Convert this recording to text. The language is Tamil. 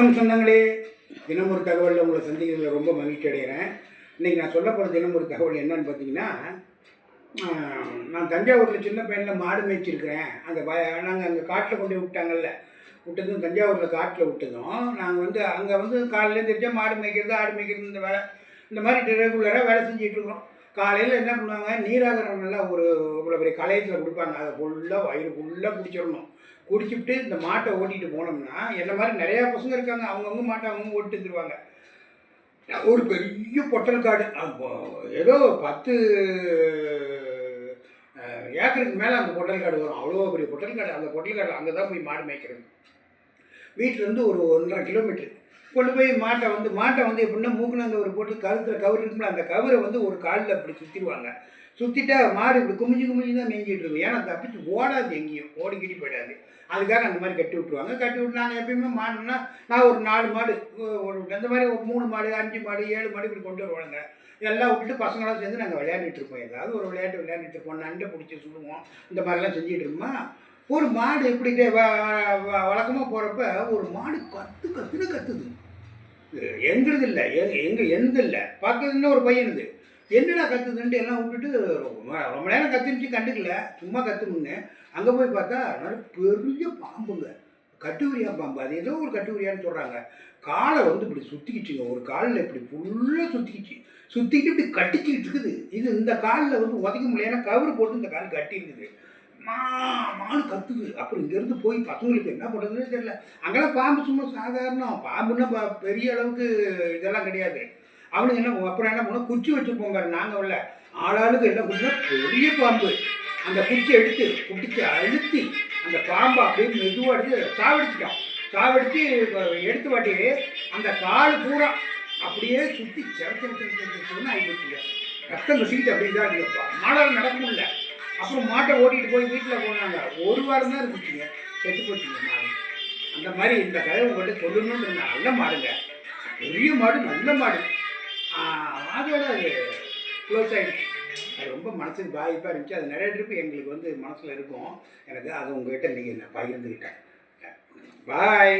சொந்தங்களே, தினம் ஒரு தகவலில் உங்களை சந்திக்கிறதுல ரொம்ப மகிழ்ச்சி அடைகிறேன். இன்றைக்கி நான் சொல்ல போகிற தினம் ஒரு தகவல் என்னன்னு பார்த்தீங்கன்னா, நான் தஞ்சாவூரில் சின்ன பையனில் மாடு மேய்ச்சிருக்கிறேன். அந்த நாங்கள் அங்கே காட்டில் கொண்டு விட்டாங்கல்ல, விட்டதும் தஞ்சாவூரில் காட்டில் விட்டதும் நாங்கள் அங்கே காலையில் தெரிஞ்சால் மாடு மேய்க்கிறது, ஆடு மேய்க்கிறது, இந்த மாதிரி ரெகுலராக வேலை செஞ்சிட்ருக்குறோம். காலையில் என்ன பண்ணுவாங்க, நீராகரம் நல்லா இவ்வளோ பெரிய களையத்தில் கொடுப்பாங்க. அதை ஃபுல்லாக வயிறு ஃபுல்லாக குடிச்சிடணும். குடிச்சுட்டு இந்த மாட்டை ஓட்டிகிட்டு போனோம்னா, என்ன மாதிரி நிறையா பசங்க இருக்காங்க, அவங்கவுங்க மாட்டை அவங்க ஓட்டு தருவாங்க. ஒரு பெரிய பொட்டல் காடு, ஏதோ 10 ஏக்கருக்கு மேலே அந்த பொட்டல் காடு வரும். அவ்வளோ பெரிய பொட்டல் காடு. அந்த பொட்டல் காடு அங்கே தான் போய் மாடு மேய்க்கிறது. வீட்டிலேருந்து ஒரு 1.5 கிலோமீட்டர் கொண்டு போய் மாட்டை எப்படின்னா மூக்குனாங்கவர் போட்டு கழுத்தில் கவர் இருக்கும்ல, அந்த கவரை ஒரு காலில் அப்படி சுற்றிடுவாங்க. சுற்றிட்டா மாடு இப்படி குமிஞ்சு தான் மேய்ஞ்சிட்டு இருக்கும். ஏன்னா தப்பிச்சு ஓடாது, எங்கேயும் ஓடிக்கிட்டு போயிடாது. அதுக்காக அந்த மாதிரி கட்டி விட்ருவாங்க. கட்டி விட்டு நாங்கள் எப்பயுமே மாடுன்னா, நான் ஒரு 4 மாடு அந்த மாதிரி ஒரு 3 மாடு 5 மாடு 7 மாடு இப்படி கொண்டு வருவாங்க. எல்லாம் விட்டுட்டு பசங்களாம் சேர்ந்து நாங்கள் விளையாண்டுட்டு இருப்போம். ஏதாவது ஒரு விளையாட்டு விளையாண்டுட்டு இருப்போம். நண்டை பிடிச்சி சுடுவோம். இந்த மாதிரிலாம் செஞ்சுட்டு இருப்போமா. ஒரு மாடு எப்படி வழக்கமாக போகிறப்ப ஒரு மாடு கத்துது. எங்களுது இல்லை, என்னது இல்லை, பார்க்குறதுன்னு ஒரு பையனுது. என்னடா கத்துதுன்ட்டு எல்லாம் விட்டுட்டு ரொம்ப நேரம் கத்துருச்சு, கண்டுக்கல, சும்மா கத்துமுன்னு. அங்கே போய் பார்த்தா நல்ல பெரிய பாம்புங்க, கட்டுவிரியா பாம்பு. அது ஏதோ ஒரு கட்டுவிரியான்னு சொல்கிறாங்க. காலை இப்படி சுற்றிக்கிச்சுங்க. ஒரு காலில் இப்படி ஃபுல்லாக சுற்றிக்கிட்டு இப்படி கட்டிச்சிக்கிட்டு இருக்குது. இந்த காலில் உதைக்க முடியல, ஏன்னா கவர் போட்டு இந்த கால் கட்டி இருக்குது. மாடு கத்துது. அப்புறம் இங்கேருந்து போய் பசங்களுக்கு என்ன பண்ணுறதுன்னு தெரியல. அங்கெல்லாம் பாம்பு சும்மா சாதாரணம், பாம்புன்னா பெரிய அளவுக்கு இதெல்லாம் கிடையாது. அவனுக்கு அப்புறம் என்ன பண்ணோம், குச்சி வச்சுருப்போங்க. நாங்கள் உள்ள ஆளாளுக்கு என்ன குச்சினா பெரிய பாம்பு. அந்த குச்சியை பிடிச்சி அழுத்தி அந்த பாம்பை அப்படியே மெதுவாக எடுத்து சாவடித்து எடுத்து வாட்டி அந்த கால் பூரா அப்படியே சுற்றி செவச்சோன்னு ஆகி போச்சுங்க. ரத்தம் கட்டிக்கிட்டு அப்படியே தான் இருக்குப்பா. மாடால் நடக்க முடியல. அப்புறம் மாட்டை ஓட்டிகிட்டு போய் வீட்டில் போனாங்க. 1 வாரம் தான் இருந்துச்சுங்க, செத்து போச்சுங்க மாடு. அந்த மாதிரி இந்த கதை உங்கள்கிட்ட சொல்லணும்னு இருந்தேன். நல்ல மாடுங்க, பெரிய மாடு, நல்ல மாடு. அதோட அது க்ளோஸ் ஆகிடுச்சு. அது ரொம்ப மனசுக்கு பாதிப்பாக இருந்துச்சு. அது நிறைய ட்ரிப்பு எங்களுக்கு மனசில் இருக்கும். எனக்கு அதை உங்கள்கிட்ட இன்றைக்கி நான் பகிர்ந்துக்கிட்டேன். பாய்.